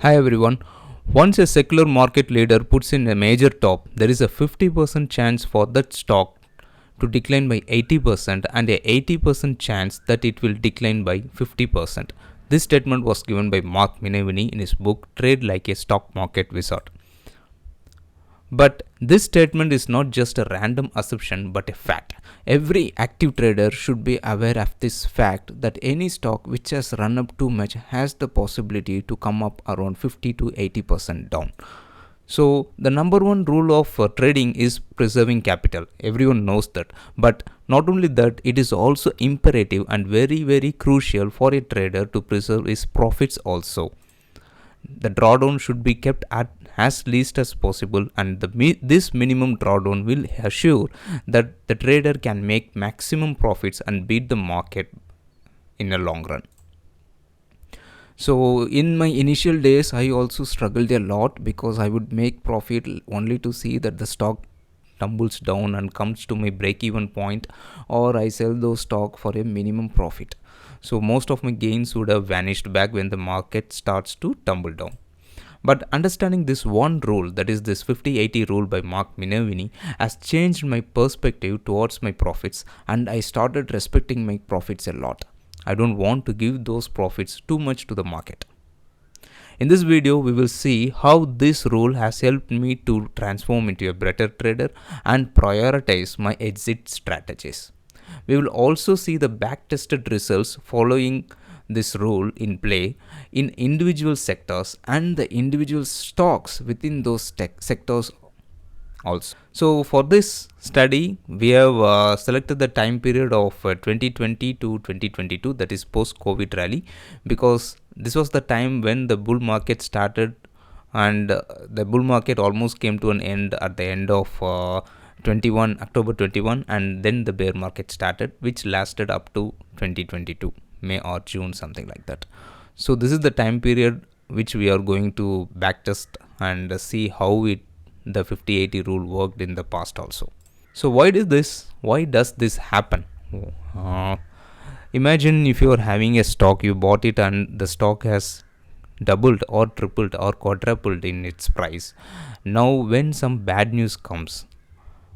Hi everyone. Once a secular market leader puts in a major top, there is a 50% chance for that stock to decline by 80% and a 80% chance that it will decline by 50%. This statement was given by Mark Minervini in his book Trade Like a Stock Market Wizard. But this statement is not just a random assumption but a fact. Every active trader should be aware of this fact that any stock which has run up too much has the possibility to come up around 50 to 80% down. So the number one rule of trading is preserving capital. Everyone knows that. But not only that, it is also imperative and very crucial for a trader to preserve his profits also. The drawdown should be kept at as least as possible, and this minimum drawdown will assure that the trader can make maximum profits and beat the market in a long run. So in my initial days, I also struggled a lot because I would make profit only to see that the stock tumbles down and comes to my break even point, or I sell those stock for a minimum profit. So most of my gains would have vanished back when the market starts to tumble down. But understanding this one rule, that is this 50-80 rule by Mark Minervini, has changed my perspective towards my profits, and I started respecting my profits a lot. I don't want to give those profits too much to the market. In this video, we will see how this rule has helped me to transform into a better trader and prioritize my exit strategies. We will also see the back-tested results following this rule in play in individual sectors and the individual stocks within those sectors also. So for this study, we have selected the time period of 2020 to 2022, that is post-COVID rally, because this was the time when the bull market started, and the bull market almost came to an end at the end of October 21, and then the bear market started, which lasted up to 2022, May or June, something like that. So this is the time period which we are going to backtest and see how the 50-80 rule worked in the past also. So why does this happen? Imagine if you are having a stock, you bought it and the stock has doubled or tripled or quadrupled in its price. Now when some bad news comes,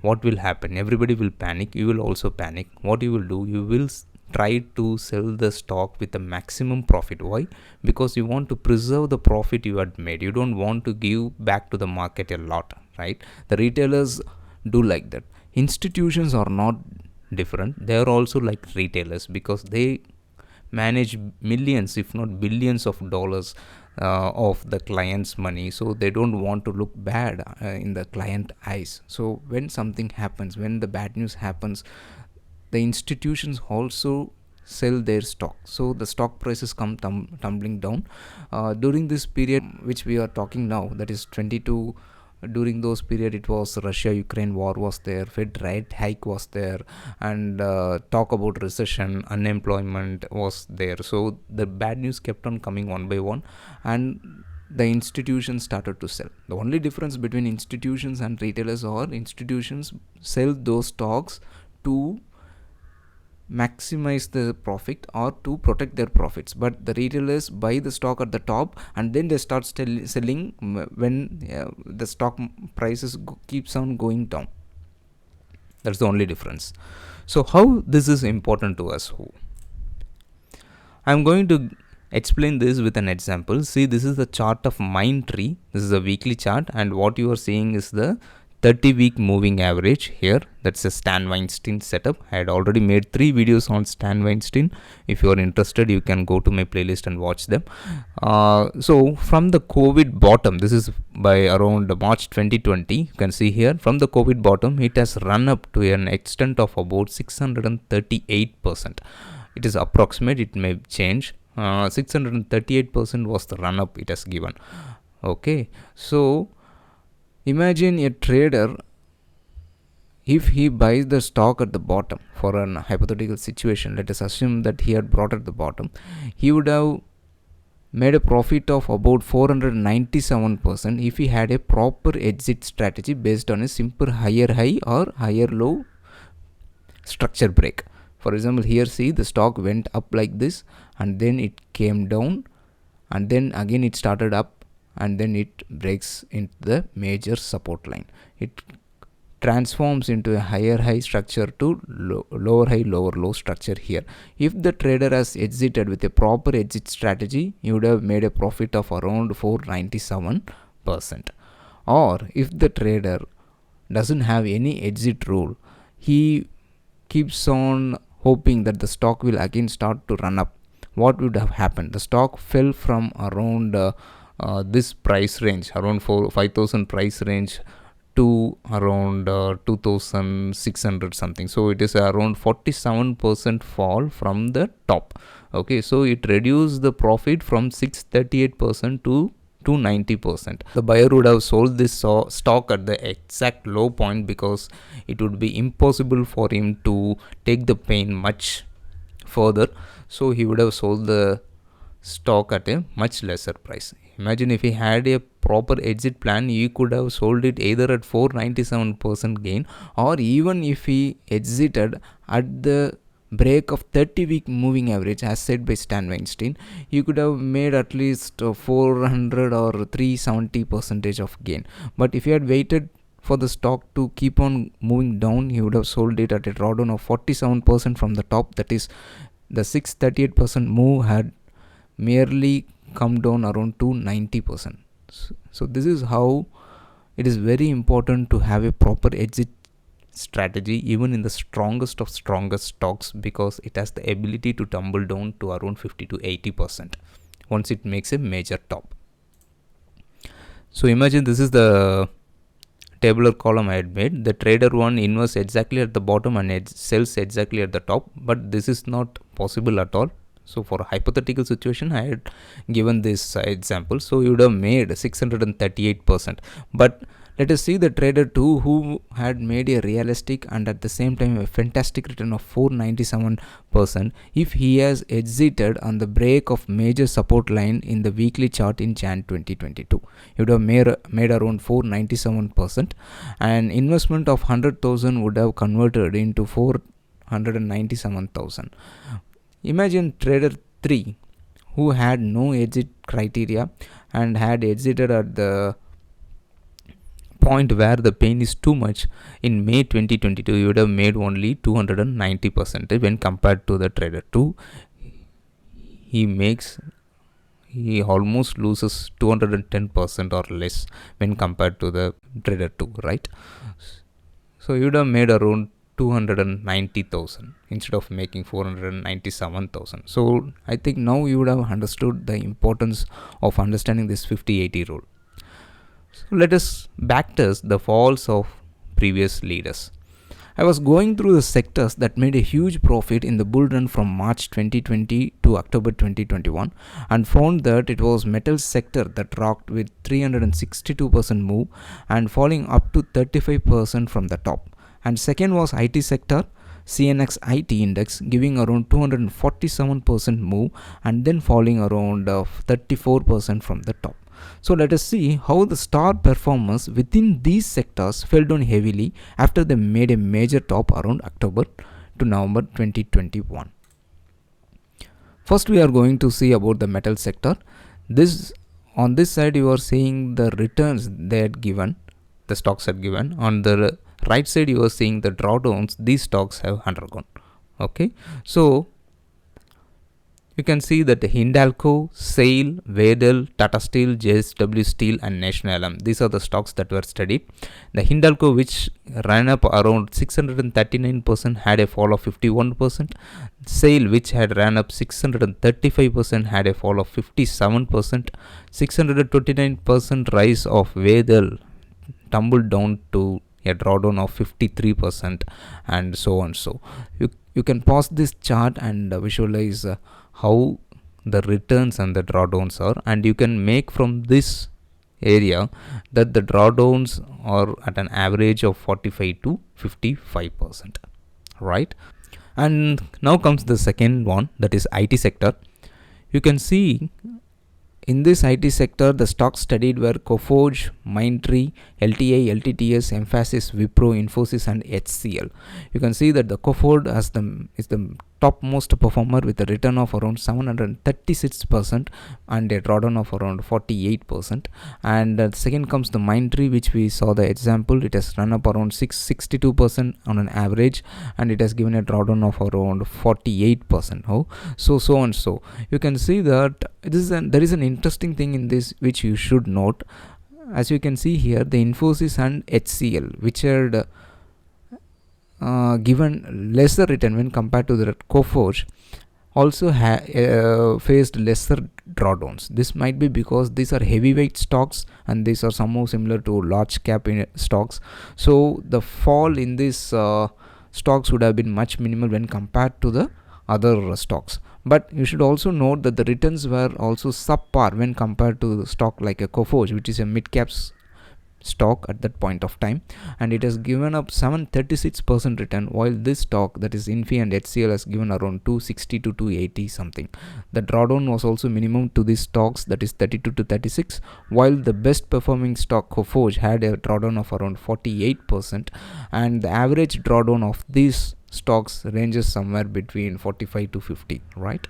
what will happen? Everybody will panic. You will also panic. What you will do? You will try to sell the stock with a maximum profit. Why? Because you want to preserve the profit you had made. You don't want to give back to the market a lot, right? The retailers do like that. Institutions are not different. They are also like retailers because they manage millions, if not billions of dollars of the client's money, so they don't want to look bad in the client eyes. So when something happens, when the bad news happens, the institutions also sell their stock, so the stock prices come tumbling down. During this period which we are talking now, that is 22, during those period it was Russia-Ukraine war was there, Fed rate hike was there, and talk about recession, unemployment was there. So the bad news kept on coming one by one, and the institutions started to sell. The only difference between institutions and retailers are institutions sell those stocks to maximize the profit or to protect their profits, but the retailers buy the stock at the top and then they start selling when the stock prices keeps on going down. That's the only difference. So how this is important to us? I'm going to explain this with an example. See, this is the chart of Mindtree. This is a weekly chart, and what you are seeing is the 30-week moving average here. That's a Stan Weinstein setup. I had already made 3 videos on Stan Weinstein. If you are interested, you can go to my playlist and watch them. So from the COVID bottom, this is by around March 2020, you can see here, from the COVID bottom, it has run up to an extent of about 638%. It is approximate, it may change. 638% was the run up it has given. Okay, so imagine a trader, if he buys the stock at the bottom, for an hypothetical situation, let us assume that he had bought at the bottom, he would have made a profit of about 497% if he had a proper exit strategy based on a simple higher high or higher low structure break. For example, here see, the stock went up like this and then it came down and then again it started up and then it breaks into the major support line. It transforms into a higher high structure to lower high lower low structure here. If the trader has exited with a proper exit strategy, you would have made a profit of around 497%. Or if the trader doesn't have any exit rule, he keeps on hoping that the stock will again start to run up, what would have happened? The stock fell from around this price range, around 5,000 price range, to around 2600 something. So it is around 47% fall from the top. Okay, so it reduced the profit from 638% to 90%. The buyer would have sold this stock at the exact low point, because it would be impossible for him to take the pain much further. So he would have sold the stock at a much lesser price. Imagine if he had a proper exit plan, he could have sold it either at 497% gain, or even if he exited at the break of 30-week moving average as said by Stan Weinstein, you could have made at least 400 or 370% of gain. But if you had waited for the stock to keep on moving down, he would have sold it at a drawdown of 47% from the top. That is, the 638% move had merely come down around to 90%. So this is how it is very important to have a proper exit strategy even in the strongest of strongest stocks, because it has the ability to tumble down to around 50 to 80% once it makes a major top. So imagine this is the tabular column I had made. The trader 1 invests exactly at the bottom and sells exactly at the top, but this is not possible at all. So for a hypothetical situation, I had given this example. So you would have made 638%. But let us see the trader 2 who had made a realistic and at the same time a fantastic return of 497%. If he has exited on the break of major support line in the weekly chart in Jan 2022, you would have made around 497%. An investment of 100,000 would have converted into 497,000. Imagine trader 3 who had no exit criteria and had exited at the point where the pain is too much in May 2022. You would have made only 290% when compared to the trader 2. He almost loses 210% or less when compared to the trader 2, right? So you would have made around 290,000 instead of making 497,000. So I think now you would have understood the importance of understanding this 50-80 rule. So let us backtest the falls of previous leaders. I was going through the sectors that made a huge profit in the bull run from March 2020 to October 2021 and found that it was metal sector that rocked with 362% move and falling up to 35% from the top. And second was IT sector, CNX IT index giving around 247% move and then falling around 34% from the top. So let us see how the star performers within these sectors fell down heavily after they made a major top around October to November 2021. First we are going to see about the metal sector. On this side you are seeing the returns they had given, the stocks had given. On the right side you are seeing the drawdowns these stocks have undergone. Okay, so you can see that Hindalco, SAIL, Vedal, Tata Steel, JSW Steel and National Alum, these are the stocks that were studied. The Hindalco, which ran up around 639%, had a fall of 51%. SAIL, which had ran up 635%, had a fall of 57%. 629% rise of Vedal tumbled down to a drawdown of 53%, and so on. So you can pause this chart and visualize how the returns and the drawdowns are, and you can make from this area that the drawdowns are at an average of 45 to 55%, right? And now comes the second one, that is IT sector. You can see in this IT sector, the stocks studied were Coforge, Mindtree, LTI, LTTS, Infosys, Wipro, Infosys and HCL. You can see that the Coforge is the topmost performer with a return of around 736% and a drawdown of around 48%. And second comes the Mindtree, which we saw the example. It has run up around 662% on an average, and it has given a drawdown of around 48%. So and so you can see that there is an interesting thing in this which you should note. As you can see here, the Infosys and HCL, which had given lesser return when compared to the Coforge, also faced lesser drawdowns. This might be because these are heavyweight stocks and these are somehow similar to large cap stocks. So the fall in these stocks would have been much minimal when compared to the other stocks. But you should also note that the returns were also subpar when compared to the stock like a Coforge, which is a mid-cap stock at that point of time, and it has given up 736% return, while this stock, that is Infi and HCL, has given around 260 to 280 something. The drawdown was also minimum to these stocks, that is 32 to 36, while the best performing stock Coforge had a drawdown of around 48%, and the average drawdown of these stocks ranges somewhere between 45 to 50, right?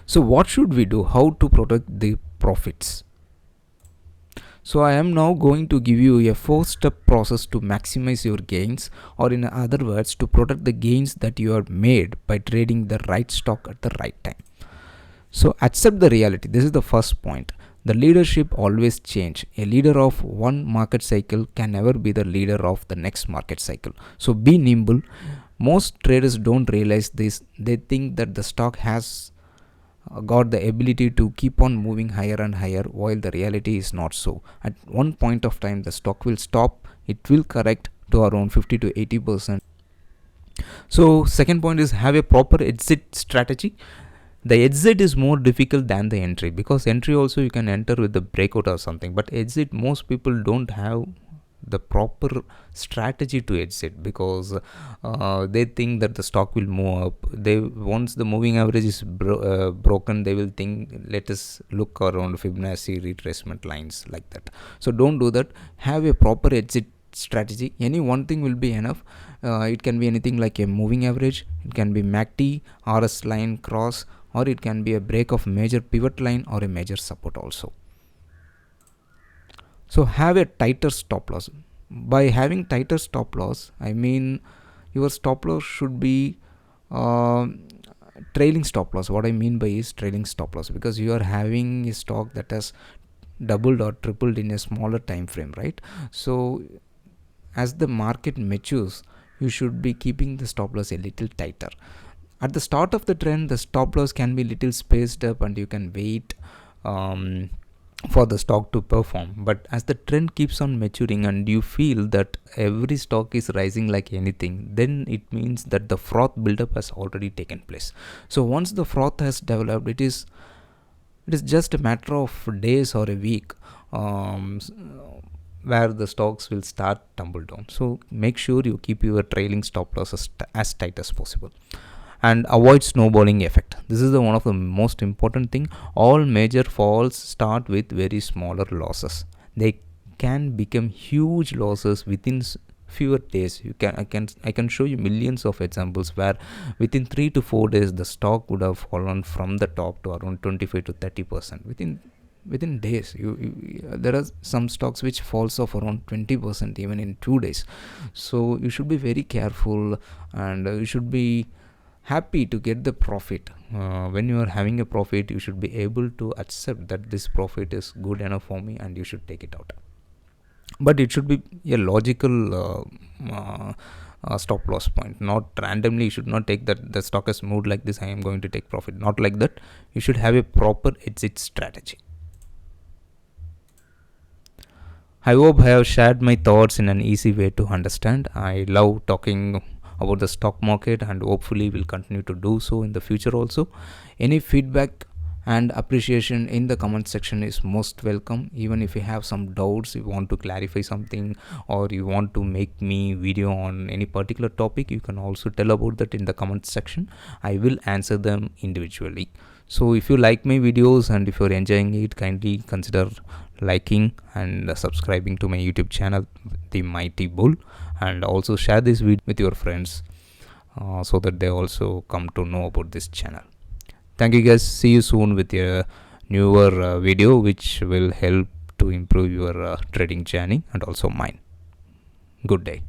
So what should we do? How to protect the profits? So I am now going to give you a 4-step process to maximize your gains, or in other words, to protect the gains that you have made by trading the right stock at the right time. So accept the reality. This is the first point. The leadership always change. A leader of one market cycle can never be the leader of the next market cycle. So be nimble. Most traders don't realize this. They think that the stock has got the ability to keep on moving higher and higher, while the reality is not so. At one point of time, the stock will stop. It will correct to around 50 to 80%. So second point is have a proper exit strategy. The exit is more difficult than the entry, because entry also you can enter with the breakout or something, but exit, most people don't have the proper strategy to exit, because they think that the stock will move up. Once the moving average is broken, they will think, let us look around Fibonacci retracement lines, like that. So don't do that. Have a proper exit strategy. Any one thing will be enough. It can be anything like a moving average, it can be MACD, RS line cross, or it can be a break of major pivot line or a major support also. So have a tighter stop loss. By having tighter stop loss, I mean your stop loss should be trailing stop loss. What I mean by is trailing stop loss, because you are having a stock that has doubled or tripled in a smaller time frame, right? So as the market matures, you should be keeping the stop loss a little tighter. At the start of the trend, the stop loss can be little spaced up and you can wait for the stock to perform. But as the trend keeps on maturing and you feel that every stock is rising like anything, then it means that the froth buildup has already taken place. So once the froth has developed, it is just a matter of days or a week where the stocks will start tumble down. So make sure you keep your trailing stop losses as tight as possible, and avoid snowballing effect. This is one of the most important thing. All major falls start with very smaller losses. They can become huge losses within fewer days. I can show you millions of examples where within 3 to 4 days the stock would have fallen from the top to around 25 to 30% within days. There are some stocks which falls off around 20% even in 2 days. So you should be very careful, and you should be happy to get the profit. When you are having a profit, you should be able to accept that this profit is good enough for me and you should take it out. But it should be a logical stop loss point, not randomly. You should not take that the stock has moved like this, I am going to take profit. Not like that. You should have a proper exit strategy. I hope I have shared my thoughts in an easy way to understand. I love talking about the stock market and hopefully will continue to do so in the future also. Any feedback and appreciation in the comment section is most welcome. Even if you have some doubts, you want to clarify something, or you want to make me video on any particular topic, you can also tell about that in the comment section. I will answer them individually. So if you like my videos and if you're enjoying it, kindly consider liking and subscribing to my YouTube channel, The Mighty Bull, and also share this video with your friends. so that they also come to know about this channel. Thank you guys. See you soon with a newer video which will help to improve your trading journey and also mine. Good day.